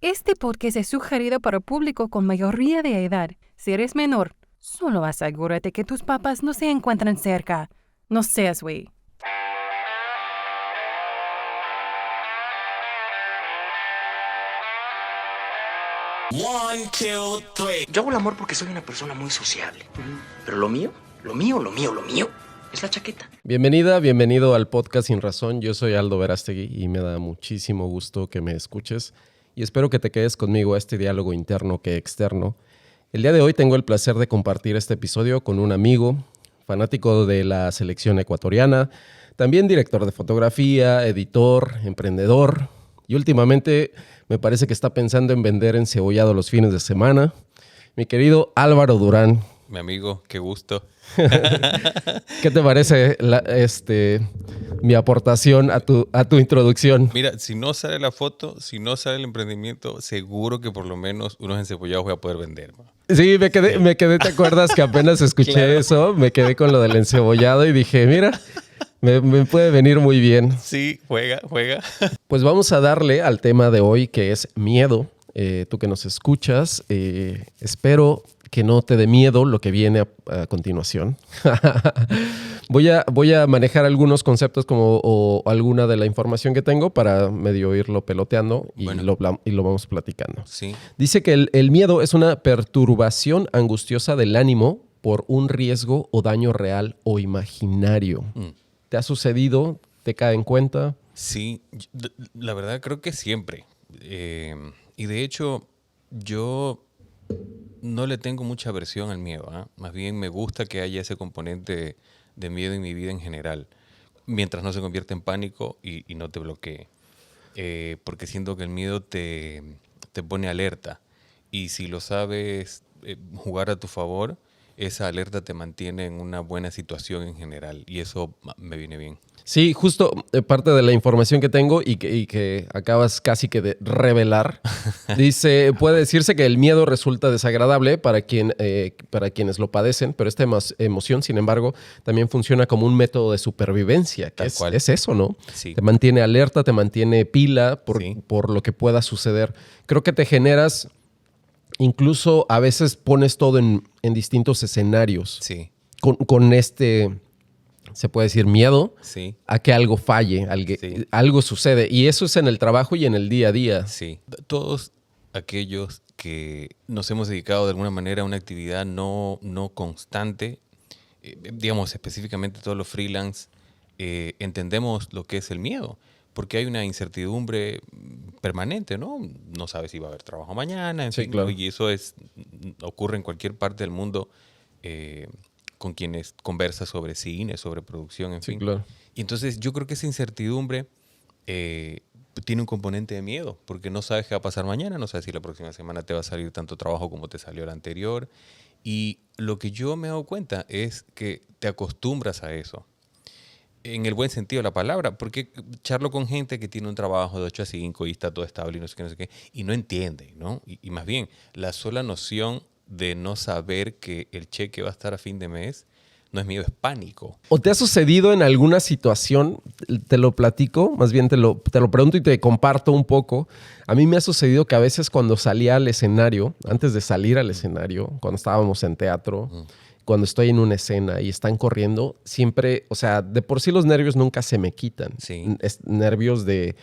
Este podcast es sugerido para público con mayoría de edad. Si eres menor, solo asegúrate que tus papás no se encuentran cerca. No seas güey. One, two, three. Yo hago el amor porque soy una persona muy sociable. Pero lo mío es la chaqueta. Bienvenido al podcast Sin Razón. Yo soy Aldo Verástegui y me da muchísimo gusto que me escuches y espero que te quedes conmigo a este diálogo interno que externo. El día de hoy tengo el placer de compartir este episodio con un amigo, fanático de la selección ecuatoriana, también director de fotografía, editor, emprendedor y últimamente me parece que está pensando en vender encebollado los fines de semana. Mi querido Álvaro Durán. Mi amigo, qué gusto. ¿Qué te parece mi aportación a tu introducción? Mira, si no sale la foto, si no sale el emprendimiento, seguro que por lo menos unos encebollados voy a poder vender, ¿no? Sí, me quedé, ¿te acuerdas que apenas escuché Claro. eso? Me quedé con lo del encebollado y dije, mira, me puede venir muy bien. Sí, juega. Pues vamos a darle al tema de hoy, que es miedo. Tú que nos escuchas, espero que no te dé miedo lo que viene a continuación. Voy a manejar algunos conceptos o alguna de la información que tengo para medio irlo peloteando y, Bueno. lo vamos platicando. Sí. Dice que el miedo es una perturbación angustiosa del ánimo por un riesgo o daño real o imaginario. ¿Te ha sucedido? ¿Te cae en cuenta? Sí, la verdad creo que siempre. Y de hecho, yo no le tengo mucha aversión al miedo, ¿ah? Más bien me gusta que haya ese componente de miedo en mi vida en general, mientras no se convierta en pánico y no te bloquee. Porque siento que el miedo te pone alerta y si lo sabes jugar a tu favor, esa alerta te mantiene en una buena situación en general y eso me viene bien. Sí, justo parte de la información que tengo y que acabas casi que de revelar, dice, puede decirse que el miedo resulta desagradable para quienes lo padecen, pero esta emoción, sin embargo, también funciona como un método de supervivencia, que Tal cual. es eso, ¿no? Sí. Te mantiene alerta, te mantiene pila Sí. por lo que pueda suceder. Creo que te generas, incluso a veces pones todo en distintos escenarios. Sí, Con este, se puede decir, miedo sí. a que algo falle, Sí. algo sucede. Y eso es en el trabajo y en el día a día. Sí, todos aquellos que nos hemos dedicado de alguna manera a una actividad no constante, digamos específicamente todos los freelance, entendemos lo que es el miedo, porque hay una incertidumbre permanente, ¿no? No sabes si va a haber trabajo mañana, en Sí, fin, claro. ¿no? Y eso ocurre en cualquier parte del mundo con quienes conversas sobre cine, sobre producción, en Sí, fin. claro. Y entonces yo creo que esa incertidumbre tiene un componente de miedo, porque no sabes qué va a pasar mañana, no sabes si la próxima semana te va a salir tanto trabajo como te salió el anterior. Y lo que yo me he dado cuenta es que te acostumbras a eso, en el buen sentido de la palabra, porque charlo con gente que tiene un trabajo de 8 a 5 y está todo estable y no sé qué, y no entiende, ¿no? Y más bien, la sola noción de no saber que el cheque va a estar a fin de mes no es miedo, es pánico. ¿O te ha sucedido en alguna situación? Te lo platico, más bien te lo pregunto y te comparto un poco. A mí me ha sucedido que a veces cuando salía al escenario, antes de salir al escenario, cuando estábamos en teatro, cuando estoy en una escena y están corriendo, siempre, o sea, de por sí los nervios nunca se me quitan. Sí. Nervios de...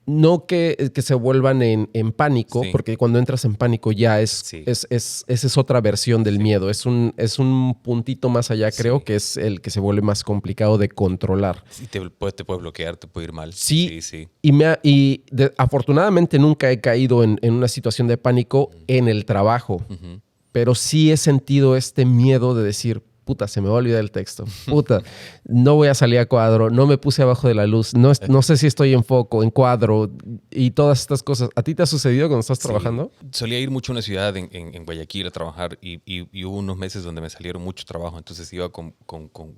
No que se vuelvan en pánico, Sí. porque cuando entras en pánico ya Sí. esa es otra versión del miedo. Es un puntito más allá, creo, Sí. que es el que se vuelve más complicado de controlar. Sí, te puede bloquear, te puede ir mal. Sí, Sí. Afortunadamente nunca he caído en una situación de pánico en el trabajo, Ujú. pero sí he sentido este miedo de decir, puta, se me va a olvidar el texto. Puta, no voy a salir a cuadro, no me puse abajo de la luz, no sé si estoy en foco, en cuadro y todas estas cosas. ¿A ti te ha sucedido cuando estás trabajando? Solía ir mucho a una ciudad en Guayaquil a trabajar y hubo unos meses donde me salieron mucho trabajo, entonces iba con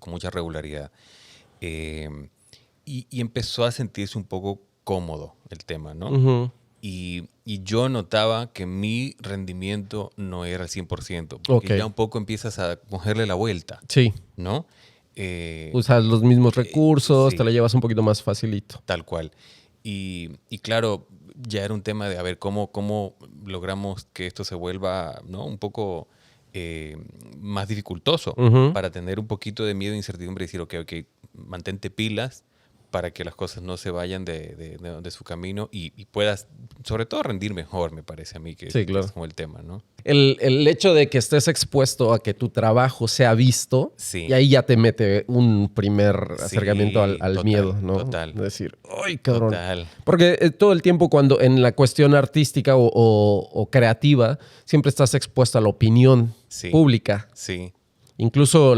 mucha regularidad. Y empezó a sentirse un poco cómodo el tema, ¿no? Ujú. Y yo notaba que mi rendimiento no era al 100%, porque Ok. ya un poco empiezas a cogerle la vuelta, Sí, ¿no? usas los mismos recursos, sí. te la llevas un poquito más facilito. Tal cual. Y claro, ya era un tema de a ver cómo logramos que esto se vuelva, ¿no?, un poco más dificultoso para tener un poquito de miedo e incertidumbre y decir, ok, mantente pilas para que las cosas no se vayan de su camino y puedas, sobre todo, rendir mejor, me parece a mí, que, Sí, claro. que es como el tema, ¿no? El hecho de que estés expuesto a que tu trabajo sea visto, Sí. y ahí ya te mete un primer Sí, acercamiento al total, miedo, ¿no? total. Decir, ¡ay, cabrón! Total. Porque todo el tiempo cuando en la cuestión artística o creativa, siempre estás expuesto a la opinión Sí. pública. Sí. Incluso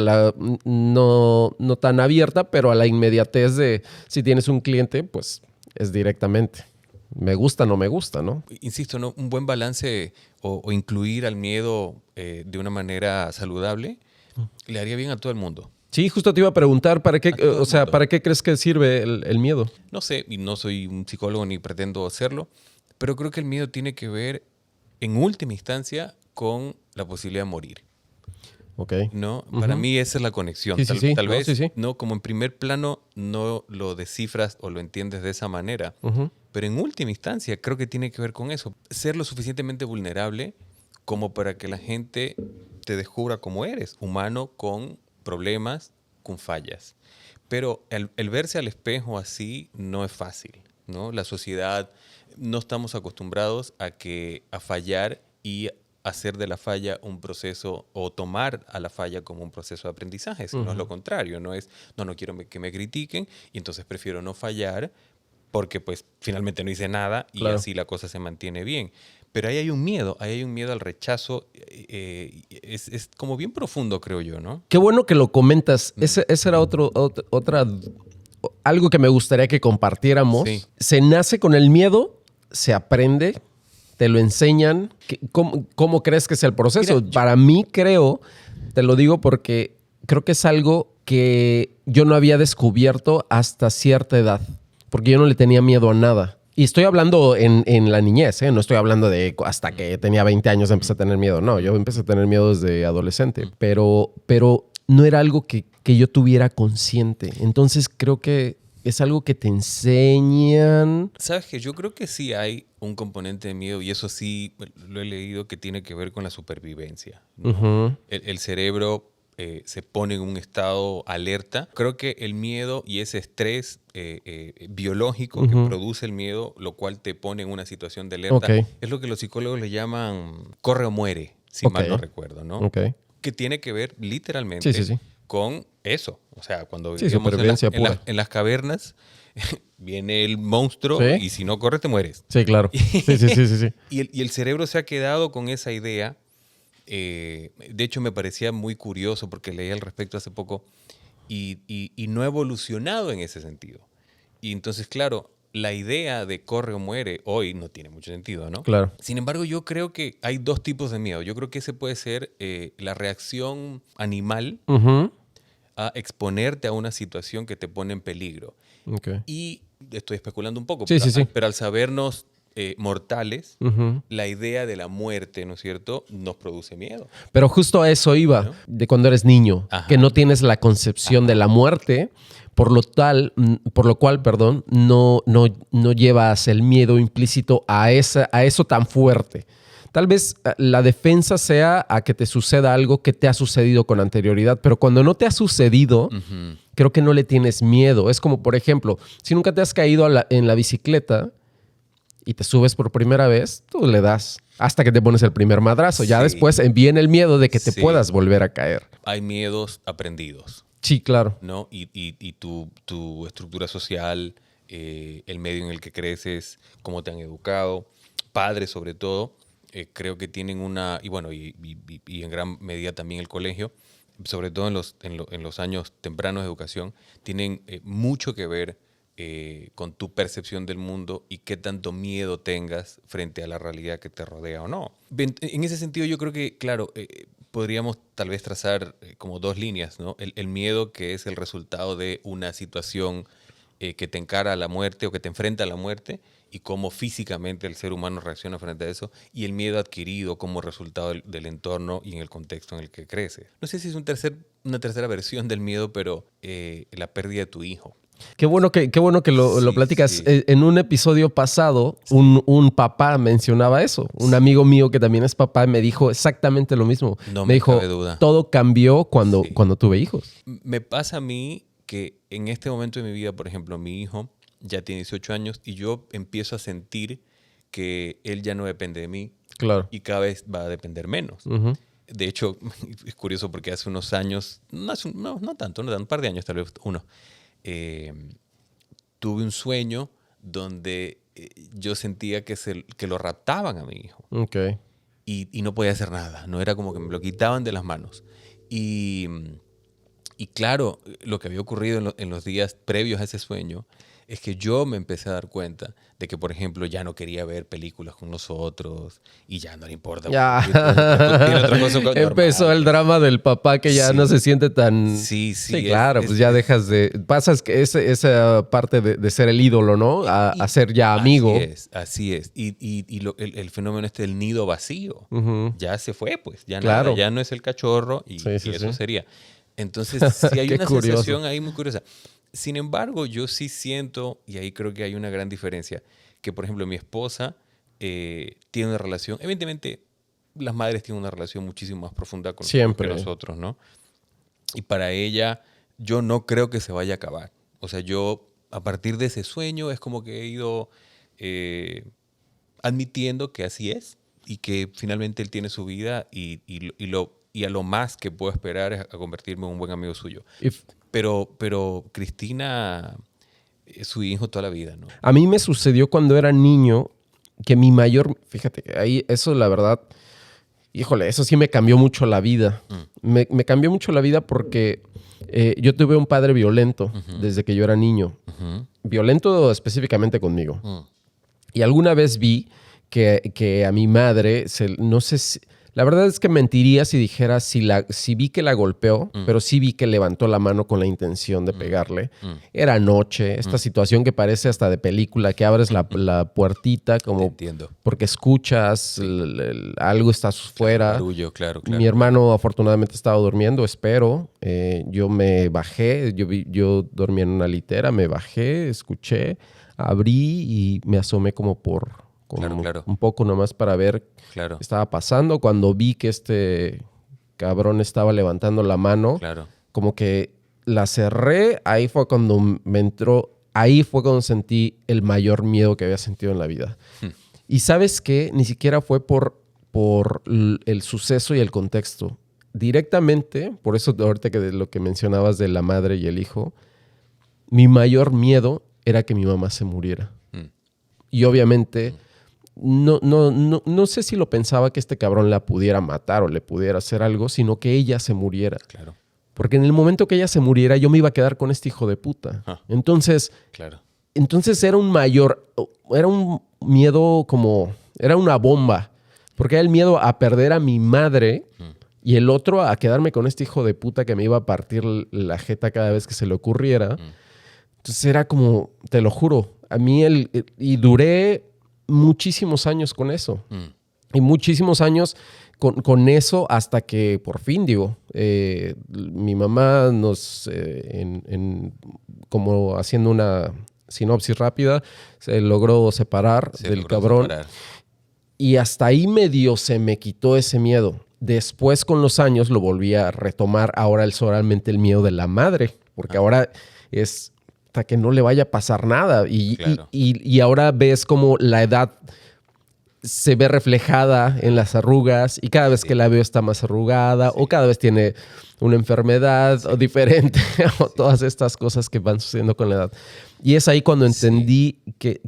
no tan abierta, pero a la inmediatez de si tienes un cliente, pues es directamente. Me gusta, no me gusta, ¿no? Insisto, ¿no?, un buen balance o incluir al miedo de una manera saludable le haría bien a todo el mundo. Sí, justo te iba a preguntar, ¿para qué, A todo el o sea, mundo. ¿para qué crees que sirve el miedo? No sé, y no soy un psicólogo ni pretendo hacerlo, pero creo que el miedo tiene que ver, en última instancia, con la posibilidad de morir, Ok. ¿no? Para mí esa es la conexión. Sí, sí, sí. Tal No, vez, sí, sí. ¿no?, como en primer plano no lo descifras o lo entiendes de esa manera, pero en última instancia creo que tiene que ver con eso. Ser lo suficientemente vulnerable como para que la gente te descubra como eres, humano con problemas, con fallas. Pero el verse al espejo así no es fácil, ¿no? La sociedad, no estamos acostumbrados a fallar y hacer de la falla un proceso o tomar a la falla como un proceso de aprendizaje, sino es lo contrario, no quiero que me critiquen y entonces prefiero no fallar porque pues finalmente no hice nada y Claro. así la cosa se mantiene bien. Pero ahí hay un miedo al rechazo, es como bien profundo, creo yo, ¿no? Qué bueno que lo comentas. Ese era algo que me gustaría que compartiéramos. Sí. Se nace con el miedo, se aprende, te lo enseñan. ¿Cómo crees que es el proceso? Mira, Para mí creo, te lo digo porque creo que es algo que yo no había descubierto hasta cierta edad, porque yo no le tenía miedo a nada. Y estoy hablando en la niñez, ¿eh? No estoy hablando de hasta que tenía 20 años empecé a tener miedo. No, yo empecé a tener miedo desde adolescente, pero no era algo que yo tuviera consciente. Entonces creo que es algo que te enseñan. Sabes que yo creo que sí hay un componente de miedo y eso sí lo he leído que tiene que ver con la supervivencia, ¿no? Ujú. El cerebro se pone en un estado alerta. Creo que el miedo y ese estrés biológico que produce el miedo, lo cual te pone en una situación de alerta, Ok. es lo que los psicólogos le llaman corre o muere, si Ok. mal no recuerdo, ¿no? Ok. Que tiene que ver literalmente Sí, sí, sí. con eso. O sea, cuando Sí, vivíamos supervivencia pura. en las cavernas, viene el monstruo Sí. y si no corres te mueres. Sí, claro. Sí, sí, sí, sí, sí. Y el cerebro se ha quedado con esa idea. De hecho, me parecía muy curioso porque leí al respecto hace poco y no ha evolucionado en ese sentido. Y entonces, claro, la idea de corre o muere hoy no tiene mucho sentido, ¿no? Claro. Sin embargo, yo creo que hay dos tipos de miedo. Yo creo que ese puede ser la reacción animal Ujú. a exponerte a una situación que te pone en peligro. Ok. Y estoy especulando un poco, Sí, pero, sí, sí. pero al sabernos mortales, Ujú. la idea de la muerte, ¿no es cierto?, nos produce miedo. Pero justo a eso iba, ¿No? de cuando eres niño, Ajá. que no tienes la concepción de la muerte, por lo cual, no llevas el miedo implícito a eso tan fuerte. Tal vez la defensa sea a que te suceda algo que te ha sucedido con anterioridad, pero cuando no te ha sucedido, creo que no le tienes miedo. Es como, por ejemplo, si nunca te has caído en la bicicleta y te subes por primera vez, tú le das hasta que te pones el primer madrazo. Ya Sí. después viene el miedo de que te Sí. puedas volver a caer. Hay miedos aprendidos, Sí, claro. ¿no? Y tu estructura social, el medio en el que creces, cómo te han educado, padres sobre todo, creo que tienen una, y bueno, y en gran medida también el colegio, sobre todo en los años tempranos de educación, tienen mucho que ver con tu percepción del mundo y qué tanto miedo tengas frente a la realidad que te rodea o no. En ese sentido yo creo que, claro, podríamos tal vez trazar como dos líneas, ¿no? El miedo que es el resultado de una situación que te encara a la muerte o que te enfrenta a la muerte y cómo físicamente el ser humano reacciona frente a eso, y el miedo adquirido como resultado del entorno y en el contexto en el que crece. No sé si es una tercera versión del miedo, pero la pérdida de tu hijo. Qué bueno que lo platicas. Sí. En un episodio pasado, un papá mencionaba eso. Un amigo mío que también es papá me dijo exactamente lo mismo. No me me dijo, cabe duda. todo cambió cuando Sí. tuve hijos. Me pasa a mí que en este momento de mi vida, por ejemplo, mi hijo ya tiene 18 años y yo empiezo a sentir que él ya no depende de mí Claro. y cada vez va a depender menos. Ujú. De hecho, es curioso porque hace unos años, no tanto, un par de años, tal vez uno, tuve un sueño donde yo sentía que lo raptaban a mi hijo Ok. y no podía hacer nada. No era como que me lo quitaban de las manos. Y claro, lo que había ocurrido en los días previos a ese sueño es que yo me empecé a dar cuenta de que, por ejemplo, ya no quería ver películas con nosotros y ya no le importa. Ya. Tiene otra cosa normal. Empezó el drama del papá que ya Sí. no se siente tan... Sí, Sí, claro, pues ya dejas de... Pasas que esa parte de ser el ídolo, ¿no? A ser ya amigo. Así es. Y el fenómeno del nido vacío Ujú. ya se fue, pues. Ya Claro. nada, ya no es el cachorro y Sí, sí, eso sí. sería. Entonces, sí hay Qué una curioso. sensación ahí muy curiosa. Sin embargo, yo sí siento, y ahí creo que hay una gran diferencia, que, por ejemplo, mi esposa tiene una relación, evidentemente, las madres tienen una relación muchísimo más profunda con Siempre. que nosotros, ¿no? Y para ella, yo no creo que se vaya a acabar. O sea, yo, a partir de ese sueño, es como que he ido admitiendo que así es y que finalmente él tiene su vida y a lo más que puedo esperar es a convertirme en un buen amigo suyo. Pero Cristina es su hijo toda la vida, ¿no? A mí me sucedió cuando era niño que mi mayor... Fíjate, ahí eso la verdad... Híjole, eso sí me cambió mucho la vida. Me cambió mucho la vida porque yo tuve un padre violento desde que yo era niño. Violento específicamente conmigo. Y alguna vez vi que a mi madre, no sé si... La verdad es que mentiría si dijera si vi que la golpeó, pero sí vi que levantó la mano con la intención de pegarle. Era noche, esta situación que parece hasta de película, que abres la puertita como... Te entiendo. Porque escuchas, algo está fuera. Barullo, claro. Mi hermano afortunadamente estaba durmiendo, espero. Yo me bajé, yo dormía en una litera, me bajé, escuché, abrí y me asomé como Claro. un poco nomás para ver qué estaba pasando. Cuando vi que este cabrón estaba levantando la mano, como que la cerré, ahí fue cuando me entró, ahí fue cuando sentí el mayor miedo que había sentido en la vida. Y ¿sabes qué? Ni siquiera fue por el suceso y el contexto. Directamente, por eso ahorita que de lo que mencionabas de la madre y el hijo, mi mayor miedo era que mi mamá se muriera. Y obviamente... No sé si lo pensaba que este cabrón la pudiera matar o le pudiera hacer algo, sino que ella se muriera. Claro. Porque en el momento que ella se muriera, yo me iba a quedar con este hijo de puta. Entonces era un miedo como, era una bomba. Porque era el miedo a perder a mi madre y el otro a quedarme con este hijo de puta que me iba a partir la jeta cada vez que se le ocurriera. Entonces era como, te lo juro, a mí y duré muchísimos años con eso. Y muchísimos años con eso hasta que por fin, mi mamá nos, como haciendo una sinopsis rápida, se logró separar del cabrón. Y hasta ahí medio se me quitó ese miedo. Después, con los años, lo volví a retomar. Ahora es solamente el miedo de la madre, porque ahora es... hasta que no le vaya a pasar nada. Y ahora ves como la edad se ve reflejada en las arrugas y cada vez que la veo está más arrugada o cada vez tiene una enfermedad o diferente o todas estas cosas que van sucediendo con la edad. Y es ahí cuando entendí que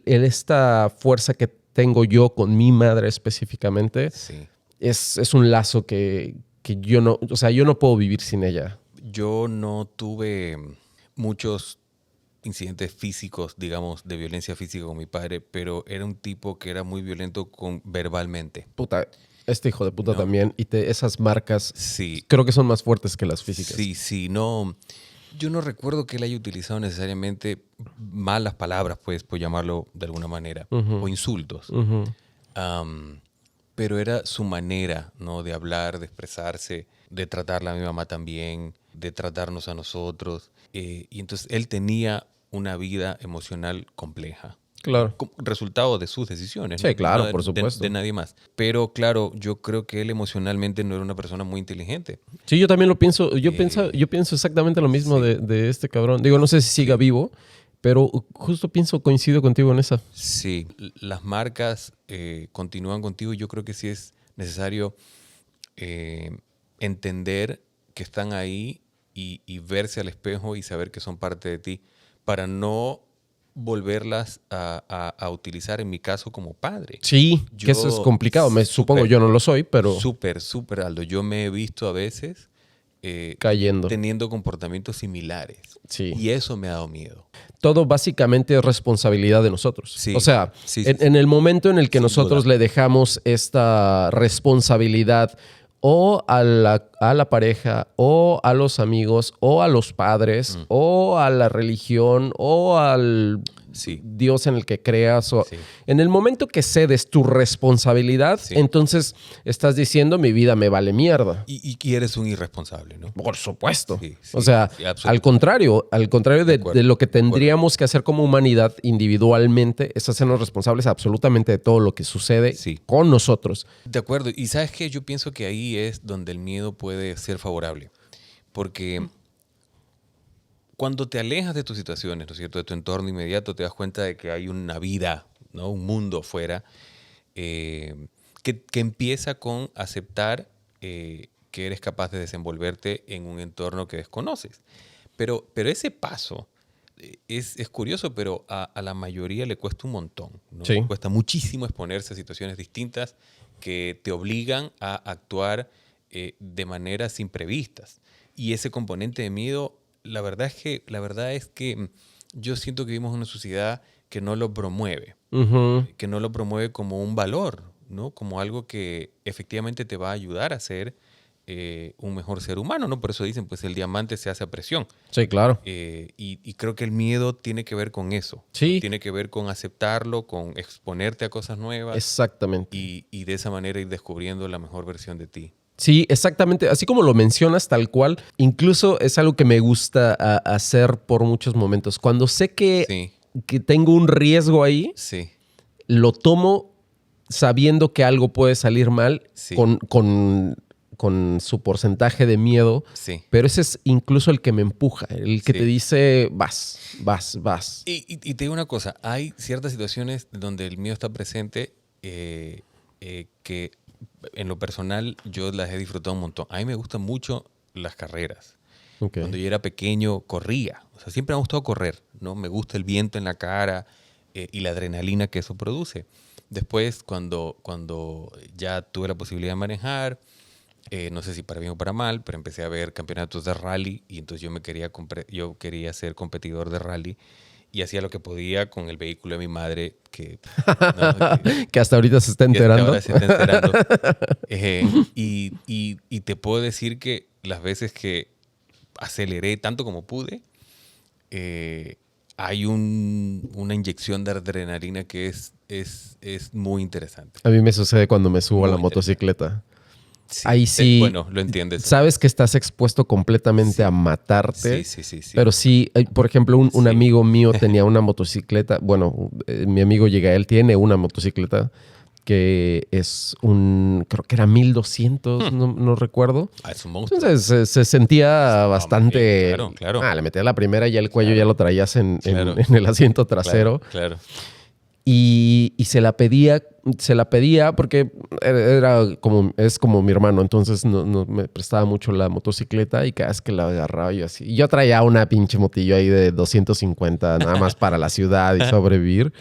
esta fuerza que tengo yo con mi madre específicamente es un lazo que yo no... O sea, yo no puedo vivir sin ella. Yo no tuve... muchos incidentes físicos, digamos, de violencia física con mi padre, pero era un tipo que era muy violento verbalmente. Puta, este hijo de puta también. Y esas marcas sí, creo que son más fuertes que las físicas. Sí, no. Yo no recuerdo que él haya utilizado necesariamente malas palabras, pues, por llamarlo de alguna manera, o insultos. Pero era su manera, ¿no? De hablar, de expresarse, de tratarla a mi mamá también. de tratarnos a nosotros. Y entonces él tenía una vida emocional compleja. Claro. Resultado de sus decisiones. Sí, ¿no? claro, No por supuesto. De nadie más. Pero claro, yo creo que él emocionalmente no era una persona muy inteligente. Sí, yo también lo pienso. Yo pienso exactamente lo mismo de este cabrón. Digo, no sé si siga vivo, pero justo coincido contigo en esa. Sí, las marcas continúan contigo y yo creo que sí es necesario entender que están ahí y verse al espejo y saber que son parte de ti para no volverlas a utilizar, en mi caso, como padre. Sí, que eso es complicado. Supongo yo no lo soy, pero... Súper, Aldo. Yo me he visto a veces cayendo. teniendo comportamientos similares. Sí. Y eso me ha dado miedo. Todo básicamente es responsabilidad de nosotros. Sí. O sea, Sí. En el momento en el que Sin nosotros duda. le dejamos esta responsabilidad o a la pareja, o a los amigos, o a los padres, o a la religión, o al Sí. Dios en el que creas. Sí. En el momento que cedes tu responsabilidad, Sí. entonces estás diciendo mi vida me vale mierda. Y eres un irresponsable, ¿no? Por supuesto. Sí, sí, o sea, sí, absolutamente. al contrario de acuerdo, lo que tendríamos que hacer como humanidad individualmente, es hacernos responsables absolutamente de todo lo que sucede Sí. con nosotros. De acuerdo. Y ¿sabes qué? Yo pienso que ahí es donde el miedo puede ser favorable. Porque cuando te alejas de tus situaciones, ¿no es cierto?, de tu entorno inmediato, te das cuenta de que hay una vida, ¿no?, un mundo afuera que empieza con aceptar que eres capaz de desenvolverte en un entorno que desconoces. Pero ese paso es curioso, pero a la mayoría le cuesta un montón, ¿no? Sí. Cuesta muchísimo exponerse a situaciones distintas que te obligan a actuar de maneras imprevistas. Y ese componente de miedo, la verdad es que yo siento que vivimos en una sociedad que no lo promueve, Ujú. que no lo promueve como un valor, ¿no? Como algo que efectivamente te va a ayudar a ser un mejor ser humano, ¿no? Por eso dicen, pues el diamante se hace a presión. Sí, claro. Y creo que el miedo tiene que ver con eso. Sí. Tiene que ver con aceptarlo, con exponerte a cosas nuevas Exactamente. y de esa manera ir descubriendo la mejor versión de ti. Sí, exactamente. Así como lo mencionas tal cual, incluso es algo que me gusta hacer por muchos momentos. Cuando sé que tengo un riesgo ahí, Sí. lo tomo sabiendo que algo puede salir mal Sí. con su porcentaje de miedo, Sí. pero ese es incluso el que me empuja, el que Sí. te dice vas. Y te digo una cosa, hay ciertas situaciones donde el miedo está presente que en lo personal yo las he disfrutado un montón. A mí me gustan mucho las carreras. Okay. Cuando yo era pequeño corría, o sea, siempre me ha gustado correr, ¿no? Me gusta el viento en la cara y la adrenalina que eso produce. Después, cuando ya tuve la posibilidad de manejar, no sé si para bien o para mal, pero empecé a ver campeonatos de rally y entonces yo quería ser competidor de rally y hacía lo que podía con el vehículo de mi madre que hasta ahorita se está enterando. Ahora se está enterando. Y te puedo decir que las veces que aceleré tanto como pude, hay una inyección de adrenalina que es muy interesante. A mí me sucede cuando me subo a la Muy motocicleta. Sí. Ahí sí. Bueno, lo entiendes. Sabes que estás expuesto completamente a matarte. Sí. Pero sí, por ejemplo, un Sí. amigo mío tenía una motocicleta. Bueno, mi amigo Yegael tiene una motocicleta que es creo que era 1200, no recuerdo. Es un monstruo. Entonces se sentía bastante... Claro. Le metía la primera y ya el cuello ya lo traías en Claro. el asiento trasero. Claro. Y se la pedía porque es como mi hermano, entonces no me prestaba mucho la motocicleta y cada vez que la agarraba yo así. Y yo traía una pinche motillo ahí de 250 nada más para la ciudad y sobrevivir.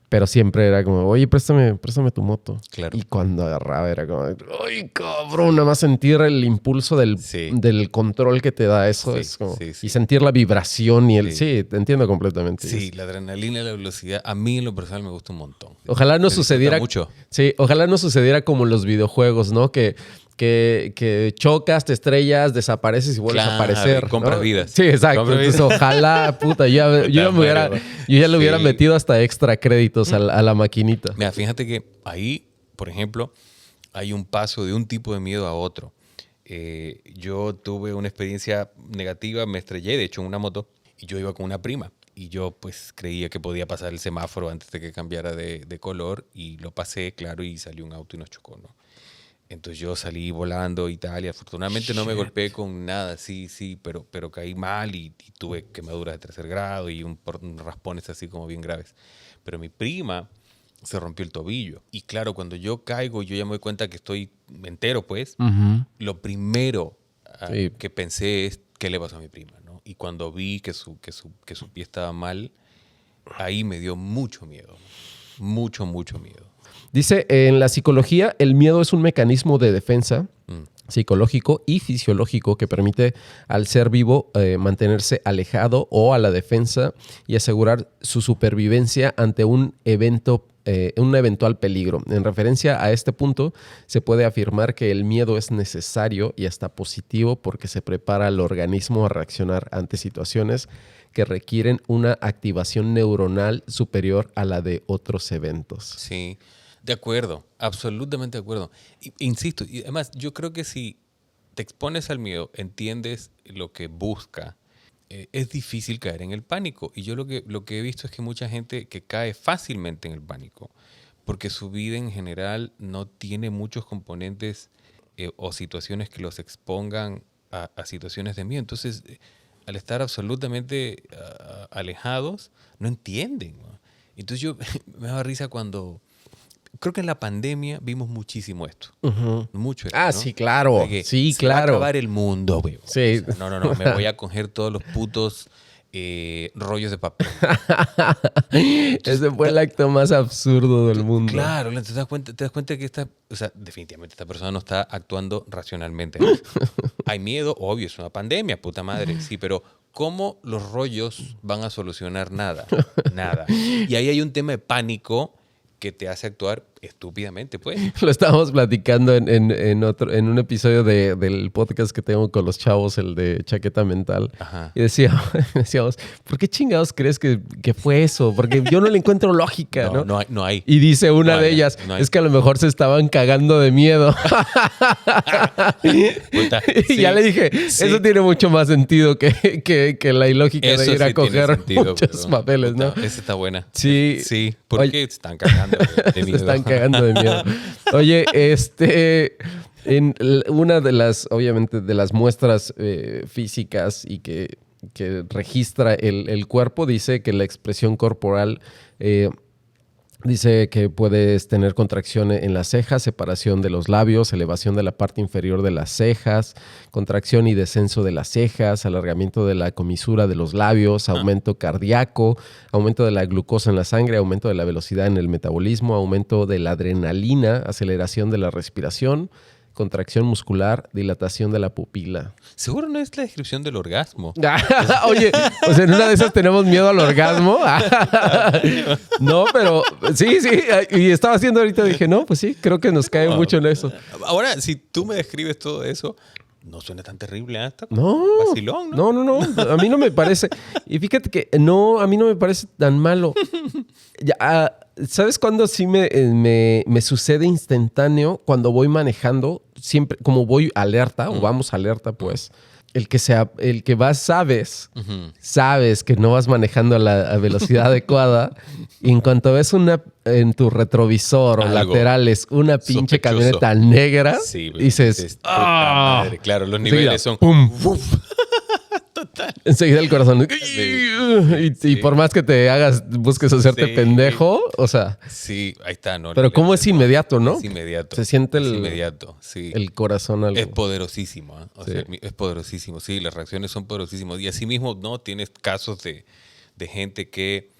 Pero siempre era como, oye, préstame tu moto. Claro. Y cuando agarraba era como, ay, cabrón, nada más sentir el impulso del control que te da eso. Sí, es como, sí. Y sentir la vibración y el... Sí, te entiendo completamente. Sí, la adrenalina y la velocidad, a mí en lo personal me gusta un montón. Ojalá no Se sucediera... disfruta mucho. Sí, ojalá no sucediera como en los videojuegos, ¿no? Que chocas, te estrellas, desapareces y vuelves a aparecer. Y compras ¿no? vidas. Sí, exacto. Entonces, ojalá, puta, yo ya le hubiera metido hasta extra créditos a la maquinita. Mira, fíjate que ahí, por ejemplo, hay un paso de un tipo de miedo a otro. yo tuve una experiencia negativa, me estrellé, de hecho, en una moto, y yo iba con una prima. Y yo pues creía que podía pasar el semáforo antes de que cambiara de color, y lo pasé, claro, y salió un auto y nos chocó, ¿no? Entonces yo salí volando y tal, y afortunadamente no me golpeé con nada, sí, pero caí mal y tuve quemaduras de 3er grado y un raspones así como bien graves. Pero mi prima se rompió el tobillo. Y claro, cuando yo caigo, yo ya me doy cuenta que estoy entero, pues. Lo primero Sí. que pensé es, ¿qué le pasó a mi prima, no? Y cuando vi que su pie estaba mal, ahí me dio mucho miedo. Mucho miedo. Dice, en la psicología, el miedo es un mecanismo de defensa psicológico y fisiológico que permite al ser vivo mantenerse alejado o a la defensa y asegurar su supervivencia ante un eventual peligro. En referencia a este punto, se puede afirmar que el miedo es necesario y hasta positivo porque se prepara al organismo a reaccionar ante situaciones que requieren una activación neuronal superior a la de otros eventos. Sí, de acuerdo, absolutamente de acuerdo. Insisto, y además yo creo que si te expones al miedo, entiendes lo que busca, es difícil caer en el pánico. Y yo lo que he visto es que mucha gente que cae fácilmente en el pánico, porque su vida en general no tiene muchos componentes o situaciones que los expongan a situaciones de miedo. Entonces, al estar absolutamente alejados, no entienden, ¿no? Entonces yo me daba risa cuando... Creo que en la pandemia vimos muchísimo esto. Mucho esto, Ah, ¿no? sí, claro. De que Sí, se va a claro. acabar el mundo, güey. Sí. O sea, no, me voy a coger todos los putos rollos de papel. Ese fue el acto más absurdo del mundo. Claro, te das cuenta que definitivamente esta persona no está actuando racionalmente. Hay miedo, obvio, es una pandemia, puta madre. Sí, pero ¿cómo los rollos van a solucionar nada? Nada. Y ahí hay un tema de pánico que te hace actuar estúpidamente, pues. Lo estábamos platicando en un episodio del podcast que tengo con los chavos, el de Chaqueta Mental. Ajá. Y decíamos, ¿por qué chingados crees que fue eso? Porque yo no le encuentro lógica, ¿no? No hay. Y dice una No de hay, ellas, no hay. es que a lo mejor se estaban cagando de miedo. Puta, Y sí, ya le dije, sí. eso tiene mucho más sentido que la ilógica Eso de ir a sí tiene coger sentido, muchos pero, papeles, puta, ¿no? Esa está buena. Sí. Sí, ¿por Oye, qué se están cagando de se miedo? están cagando de miedo. Oye, una de las, obviamente, de las muestras físicas y que registra el cuerpo, dice que la expresión corporal dice que puedes tener contracción en las cejas, separación de los labios, elevación de la parte inferior de las cejas, contracción y descenso de las cejas, alargamiento de la comisura de los labios, aumento cardíaco, aumento de la glucosa en la sangre, aumento de la velocidad en el metabolismo, aumento de la adrenalina, aceleración de la respiración, contracción muscular, dilatación de la pupila. Seguro no es la descripción del orgasmo. Oye, pues en una de esas tenemos miedo al orgasmo. No, pero sí. Y estaba haciendo ahorita, dije, no, pues sí, creo que nos cae mucho en eso. Ahora, si tú me describes todo eso, no suena tan terrible, ¿eh? Está No, vacilón, ¿no? no, a mí no me parece. Y fíjate que no, a mí no me parece tan malo. Ya, ¿sabes cuándo sí me sucede instantáneo? Cuando voy manejando, siempre, como voy alerta, o vamos alerta, pues, el que vas, sabes que no vas manejando a la velocidad adecuada, y en cuanto ves en tu retrovisor o Algo laterales una pinche sospechoso. camioneta negra, Sí, güey. dices, Puta madre. Claro, los niveles son... ¡pum! Enseguida el corazón. Y Sí. por más que busques hacerte Sí. pendejo, o sea. Sí, ahí está, ¿no? Pero cómo es inmediato, ¿no? Es inmediato. Se siente Es inmediato, sí. el corazón algo. Es poderosísimo, ¿eh? Sí. Es poderosísimo, sí, las reacciones son poderosísimas. Y asimismo, ¿no? Tienes casos de gente que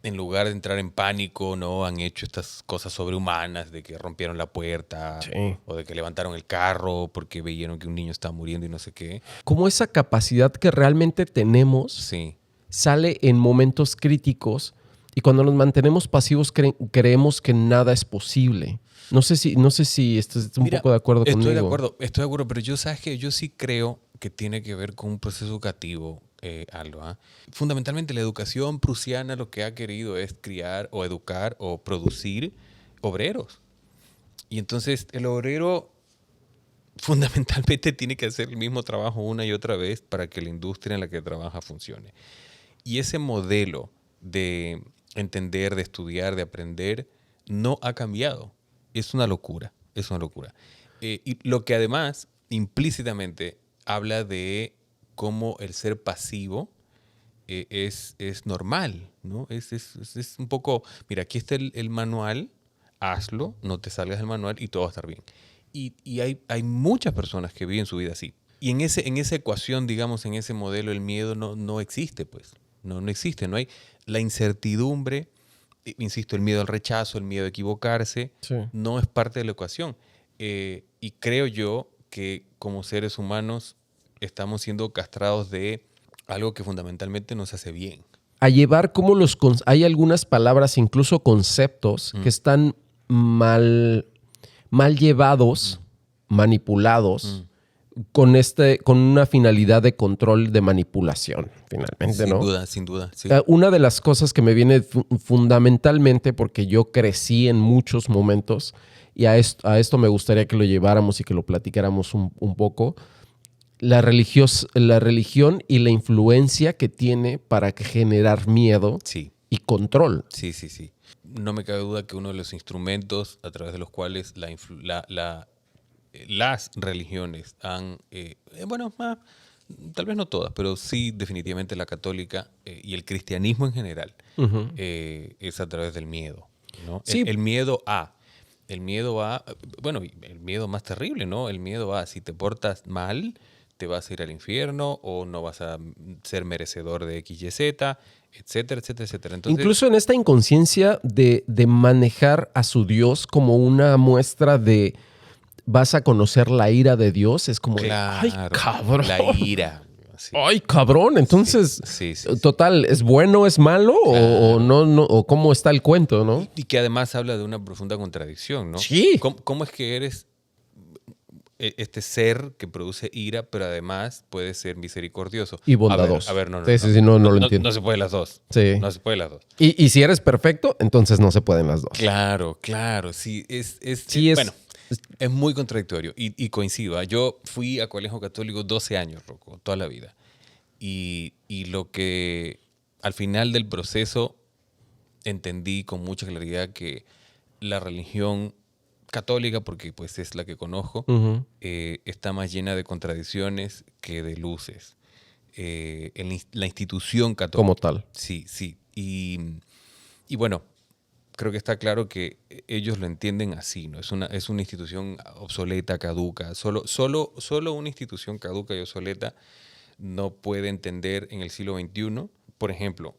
en lugar de entrar en pánico, ¿no? Han hecho estas cosas sobrehumanas de que rompieron la puerta, Sí. o de que levantaron el carro porque veían que un niño estaba muriendo y no sé qué. Como esa capacidad que realmente tenemos Sí. sale en momentos críticos y cuando nos mantenemos pasivos creemos que nada es posible. No sé si estás un Mira, poco de acuerdo conmigo. Estoy de acuerdo, pero sabes que yo sí creo que tiene que ver con un proceso educativo, Aldo. Fundamentalmente la educación prusiana lo que ha querido es criar o educar o producir obreros. Y entonces el obrero fundamentalmente tiene que hacer el mismo trabajo una y otra vez para que la industria en la que trabaja funcione. Y ese modelo de entender, de estudiar, de aprender, no ha cambiado. Es una locura, es una locura. Y lo que además implícitamente habla de cómo el ser pasivo es normal, ¿no? Es un poco, mira, aquí está el manual, hazlo, no te salgas del manual y todo va a estar bien. Y hay muchas personas que viven su vida así. Y en esa ecuación, digamos, en ese modelo, el miedo no existe, pues. No existe, no hay la incertidumbre, insisto, el miedo al rechazo, el miedo a equivocarse, Sí. no es parte de la ecuación. Y creo yo que como seres humanos estamos siendo castrados de algo que fundamentalmente nos hace bien. A llevar como hay algunas palabras, incluso conceptos, que están mal llevados, manipulados, con una finalidad de control, de manipulación, finalmente, ¿no? Sin duda. Sí. Una de las cosas que me viene fundamentalmente, porque yo crecí en muchos momentos, y a esto me gustaría que lo lleváramos y que lo platicáramos un poco, la religión y la influencia que tiene para generar miedo y control. Sí. No me cabe duda que uno de los instrumentos a través de los cuales las religiones han, tal vez no todas, pero sí definitivamente la católica y el cristianismo en general, es a través del miedo, ¿no? Sí. El miedo a, el miedo más terrible, ¿no? El miedo a, si te portas mal, te vas a ir al infierno o no vas a ser merecedor de X, Y, Z, etcétera, etcétera, etcétera. Entonces, incluso en esta inconsciencia de manejar a su Dios como una muestra de vas a conocer la ira de Dios, es como, claro, ay, cabrón. la ira. Sí. Ay, cabrón. Entonces, sí. total, ¿es bueno, es malo? Claro. O no, o cómo está el cuento, ¿no? Y que además habla de una profunda contradicción, ¿no? Sí. ¿Cómo es que eres este ser que produce ira, pero además puede ser misericordioso? Y bondadoso. A ver, no lo entiendo. No se puede las dos. Sí. No se puede las dos. Y si eres perfecto, entonces no se pueden las dos. Claro. Sí, bueno, es muy contradictorio y coincido. Yo fui a colegio católico 12 años, Rocco, toda la vida. Y lo que al final del proceso entendí con mucha claridad que la religión católica, porque pues es la que conozco, está más llena de contradicciones que de luces. La institución católica. Como tal. Sí. Y bueno, creo que está claro que ellos lo entienden así, ¿no? Es una institución obsoleta, caduca. Solo una institución caduca y obsoleta no puede entender en el siglo XXI, por ejemplo,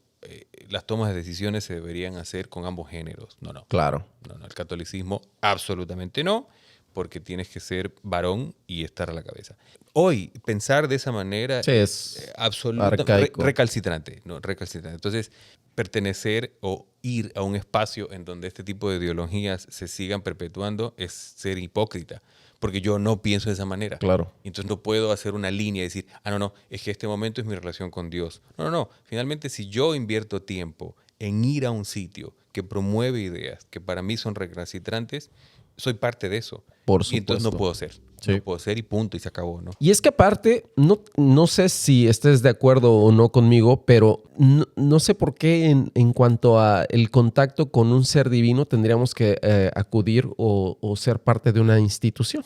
las tomas de decisiones se deberían hacer con ambos géneros. No. Claro. No, el catolicismo absolutamente no, porque tienes que ser varón y estar a la cabeza. Hoy, pensar de esa manera es absolutamente recalcitrante. Entonces, pertenecer o ir a un espacio en donde este tipo de ideologías se sigan perpetuando es ser hipócrita, porque yo no pienso de esa manera. Claro. Entonces no puedo hacer una línea y decir, no, es que este momento es mi relación con Dios. No. Finalmente, si yo invierto tiempo en ir a un sitio que promueve ideas que para mí son recalcitrantes, soy parte de eso. Por supuesto. Y entonces no puedo ser. Sí. No puedo ser y punto, y se acabó, ¿no? Y es que aparte, no sé si estés de acuerdo o no conmigo, pero no sé por qué en cuanto a el contacto con un ser divino tendríamos que acudir o ser parte de una institución.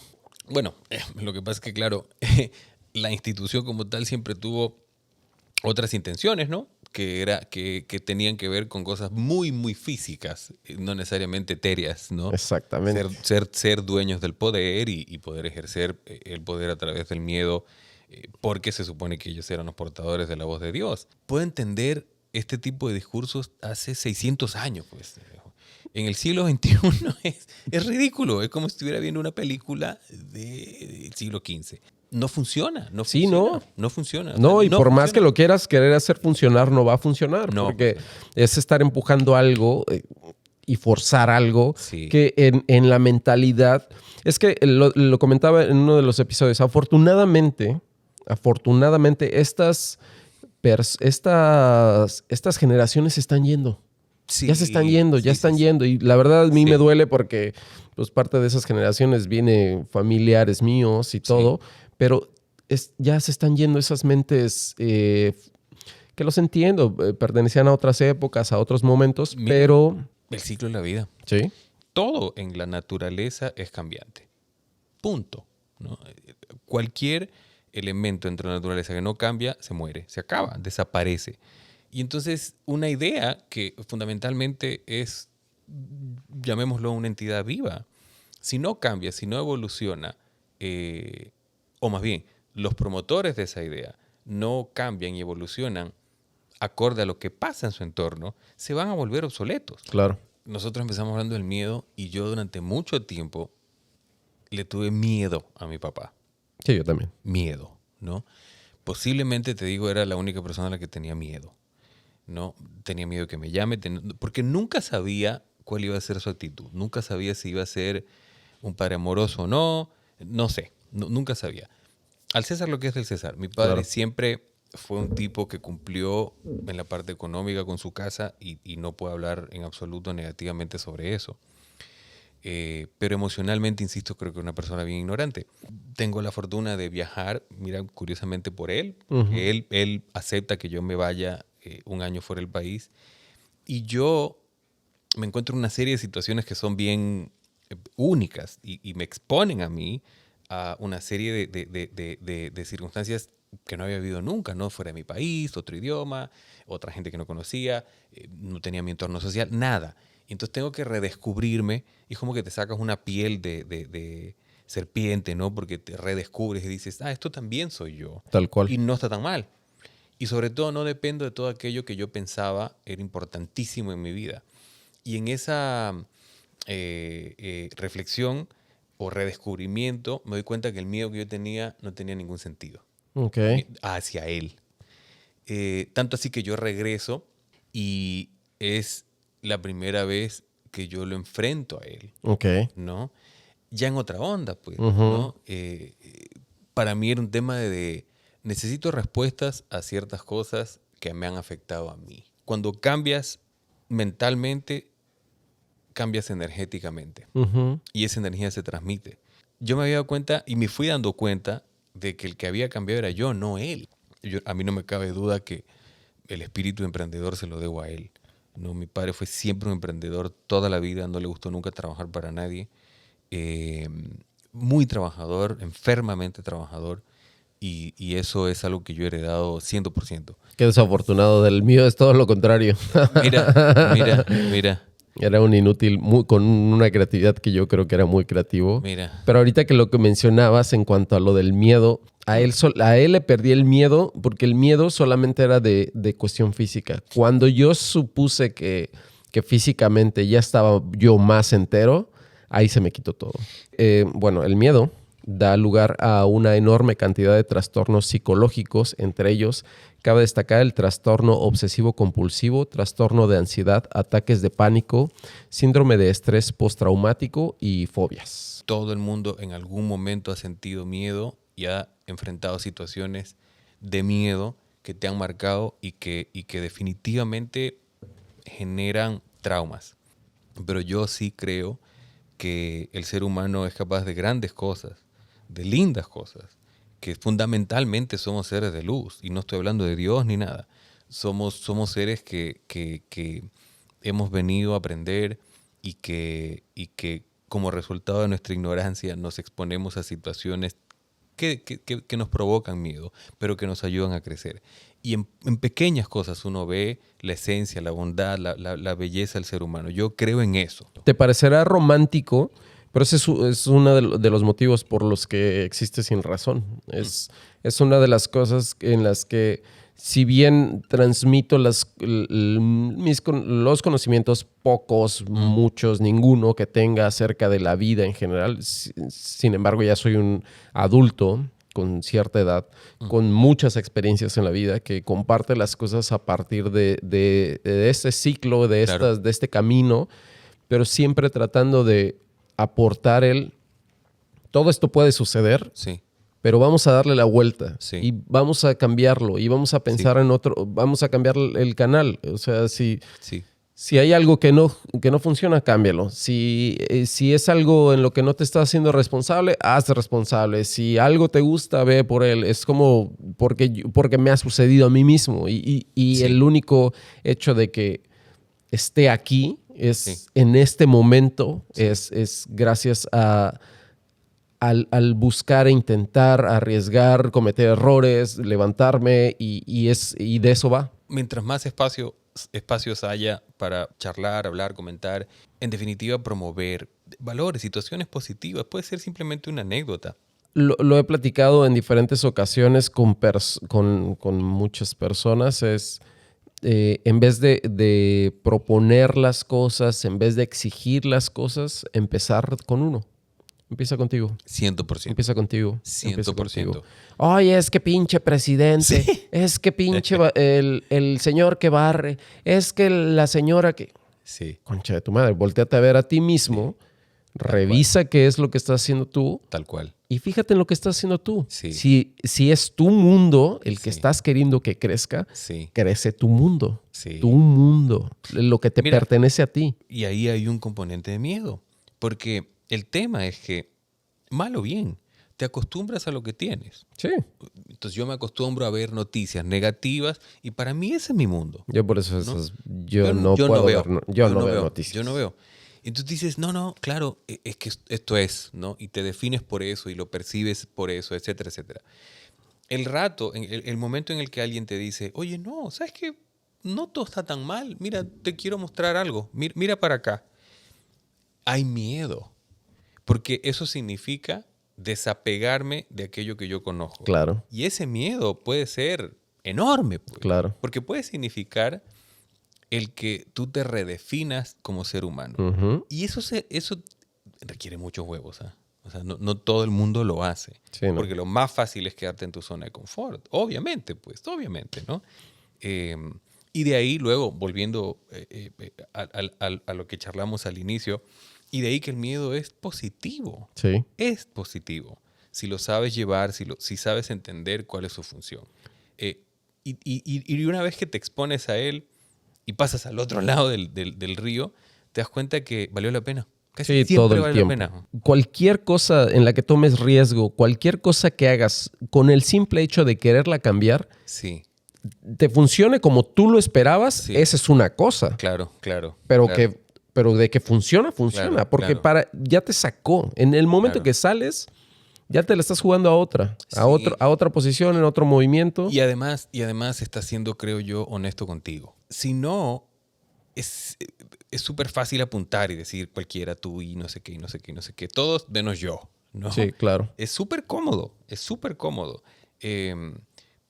Bueno, lo que pasa es que, claro, la institución como tal siempre tuvo otras intenciones, ¿no? Que tenían que ver con cosas muy, muy físicas, no necesariamente etéreas, ¿no? Exactamente. Ser dueños del poder y poder ejercer el poder a través del miedo, porque se supone que ellos eran los portadores de la voz de Dios. Puedo entender este tipo de discursos hace 600 años, pues. En el siglo XXI es ridículo, es como si estuviera viendo una película del siglo XV. No funciona. No funciona. No, y por más que lo quieras querer hacer funcionar, no va a funcionar. No, porque es estar empujando algo y forzar algo que en la mentalidad... Es que lo comentaba en uno de los episodios. Afortunadamente, estas generaciones se están yendo. Sí, ya se están yendo, ya están yendo. Y la verdad a mí me duele porque pues parte de esas generaciones viene familiares míos y todo, pero ya se están yendo esas mentes que los entiendo, pertenecían a otras épocas, a otros momentos, pero... El ciclo de la vida. Sí. Todo en la naturaleza es cambiante. Punto, ¿no? Cualquier elemento dentro de la naturaleza que no cambia, se muere, se acaba, desaparece. Y entonces una idea que fundamentalmente es, llamémoslo una entidad viva, si no cambia, si no evoluciona, o más bien, los promotores de esa idea no cambian y evolucionan acorde a lo que pasa en su entorno, se van a volver obsoletos. Claro. Nosotros empezamos hablando del miedo y yo durante mucho tiempo le tuve miedo a mi papá. Sí, yo también. Miedo, ¿no? Posiblemente, te digo, era la única persona a la que tenía miedo, ¿no? Tenía miedo que me llame, porque nunca sabía cuál iba a ser su actitud. Nunca sabía si iba a ser un padre amoroso o no. No sé, nunca sabía. Al César lo que es del César. Mi padre siempre fue un tipo que cumplió en la parte económica con su casa y no puedo hablar en absoluto negativamente sobre eso. Pero emocionalmente, insisto, creo que es una persona bien ignorante. Tengo la fortuna de viajar, mira, curiosamente por él. Él acepta que yo me vaya un año fuera del país. Y yo me encuentro en una serie de situaciones que son bien únicas y me exponen a mí a una serie de circunstancias que no había vivido nunca, ¿no? Fuera de mi país, otro idioma, otra gente que no conocía, no tenía mi entorno social, nada. Entonces tengo que redescubrirme y es como que te sacas una piel de serpiente, ¿no? Porque te redescubres y dices, esto también soy yo. Tal cual. Y no está tan mal. Y sobre todo no dependo de todo aquello que yo pensaba era importantísimo en mi vida. Y en esa reflexión o redescubrimiento me doy cuenta que el miedo que yo tenía no tenía ningún sentido. Okay. Hacia él. Tanto así que yo regreso y es la primera vez que yo lo enfrento a él. Okay. ¿No? Ya en otra onda, pues. ¿No? Para mí era un tema de necesito respuestas a ciertas cosas que me han afectado a mí. Cuando cambias mentalmente, cambias energéticamente. Y esa energía se transmite. Yo me había dado cuenta y me fui dando cuenta de que el que había cambiado era yo, no él. A mí no me cabe duda que el espíritu emprendedor se lo debo a él. No, mi padre fue siempre un emprendedor toda la vida, no le gustó nunca trabajar para nadie. Muy trabajador, enfermamente trabajador. Y eso es algo que yo he heredado 100%. Qué desafortunado. Del mío es todo lo contrario. Mira. Era un inútil con una creatividad que yo creo que era muy creativo. Mira. Pero ahorita que lo que mencionabas en cuanto a lo del miedo, a él le perdí el miedo porque el miedo solamente era de cuestión física. Cuando yo supuse que físicamente ya estaba yo más entero, ahí se me quitó todo. Bueno, el miedo da lugar a una enorme cantidad de trastornos psicológicos, entre ellos cabe destacar el trastorno obsesivo-compulsivo, trastorno de ansiedad, ataques de pánico, síndrome de estrés postraumático y fobias. Todo el mundo en algún momento ha sentido miedo y ha enfrentado situaciones de miedo que te han marcado y que definitivamente generan traumas. Pero yo sí creo que el ser humano es capaz de grandes cosas, de lindas cosas, que fundamentalmente somos seres de luz, y no estoy hablando de Dios ni nada. Somos seres que hemos venido a aprender y que como resultado de nuestra ignorancia nos exponemos a situaciones que nos provocan miedo, pero que nos ayudan a crecer. Y en pequeñas cosas uno ve la esencia, la bondad, la belleza del ser humano. Yo creo en eso. Te parecerá romántico, pero ese es uno de los motivos por los que existe Sin Razón. Es una de las cosas en las que, si bien transmito los conocimientos pocos, muchos, ninguno que tenga acerca de la vida en general, sin embargo ya soy un adulto con cierta edad, con muchas experiencias en la vida, que comparte las cosas a partir de este ciclo, de este camino, pero siempre tratando de aportar todo esto puede suceder, sí, pero vamos a darle la vuelta, sí, y vamos a cambiarlo y vamos a pensar en otro, vamos a cambiar el canal. O sea, si Si hay algo que no funciona, cámbialo. Si es algo en lo que no te estás haciendo responsable, hazte responsable. Si algo te gusta, ve por él. Es como porque me ha sucedido a mí mismo. Y sí. El único hecho de que esté aquí en este momento es gracias al buscar e intentar, arriesgar, cometer errores, levantarme y de eso va. Mientras más espacios haya para charlar, hablar, comentar, en definitiva promover valores, situaciones positivas, puede ser simplemente una anécdota. Lo he platicado en diferentes ocasiones con muchas personas, en vez de proponer las cosas, en vez de exigir las cosas, empezar con uno. Empieza contigo. 100%. Empieza contigo. 100%. Ay, es que pinche presidente. Sí. Es que pinche el señor que barre. Es que la señora que... Sí. Concha de tu madre, volteate a ver a ti mismo. Sí. Revisa qué es lo que estás haciendo tú. Tal cual. Y fíjate en lo que estás haciendo tú. Sí. Si es tu mundo el que estás queriendo que crezca, crece tu mundo. Sí. Tu mundo. Lo que te pertenece a ti. Y ahí hay un componente de miedo. Porque el tema es que, mal o bien, te acostumbras a lo que tienes. Sí. Entonces yo me acostumbro a ver noticias negativas y para mí ese es mi mundo. Yo por eso yo no veo noticias. Yo no veo. Entonces dices, no, claro, es que esto es, ¿no? Y te defines por eso y lo percibes por eso, etcétera, etcétera. El momento en el que alguien te dice, oye, no, ¿sabes qué? No todo está tan mal. Mira, te quiero mostrar algo. Mira para acá. Hay miedo. Porque eso significa desapegarme de aquello que yo conozco. Eso Y ese miedo puede ser enorme. Pues, claro. Porque puede significar el que tú te redefinas como ser humano. Uh-huh. Y eso requiere muchos huevos. ¿Eh? O sea, no todo el mundo lo hace. Sí, ¿no? Porque lo más fácil es quedarte en tu zona de confort. Obviamente, ¿no? Y de ahí, luego, volviendo a lo que charlamos al inicio, y de ahí que el miedo es positivo. Sí. Es positivo. Si lo sabes llevar, si sabes entender cuál es su función. Y una vez que te expones a él y pasas al otro lado del río, te das cuenta que valió la pena. Casi siempre todo el vale tiempo. la pena. Cualquier cosa en la que tomes riesgo, cualquier cosa que hagas con el simple hecho de quererla cambiar, sí, te funcione como tú lo esperabas, sí. Esa es una cosa. Claro. Pero de que funciona. Claro, porque ya te sacó. En el momento que sales, ya te la estás jugando a otra. Sí. A otra posición, en otro movimiento. Y además estás siendo, creo yo, honesto contigo. Si no, es súper fácil apuntar y decir cualquiera, tú y no sé qué. Todos menos yo, ¿no? Sí, claro. Es súper cómodo.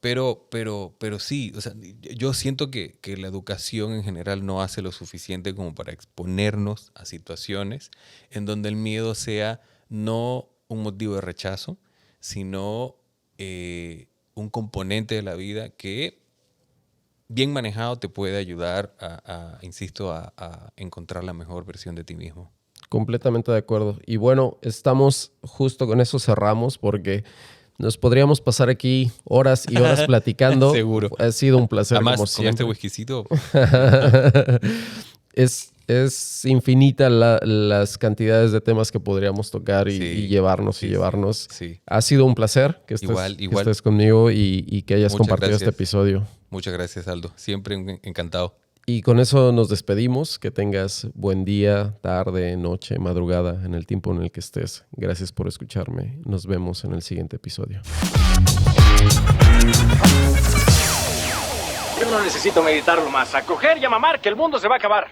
Pero sí, o sea, yo siento que la educación en general no hace lo suficiente como para exponernos a situaciones en donde el miedo sea no un motivo de rechazo, sino un componente de la vida que, bien manejado, te puede ayudar a encontrar la mejor versión de ti mismo. Completamente de acuerdo. Y bueno, estamos justo con eso, cerramos, porque nos podríamos pasar aquí horas y horas platicando. Seguro. Ha sido un placer. Además, como con siempre. este whiskycito. Es infinita las cantidades de temas que podríamos tocar y llevarnos. Sí. Ha sido un placer que estés conmigo y que hayas compartido este episodio. Muchas gracias, Aldo. Siempre encantado. Y con eso nos despedimos. Que tengas buen día, tarde, noche, madrugada, en el tiempo en el que estés. Gracias por escucharme. Nos vemos en el siguiente episodio. Yo no necesito meditarlo más. A coger y a mamar, que el mundo se va a acabar.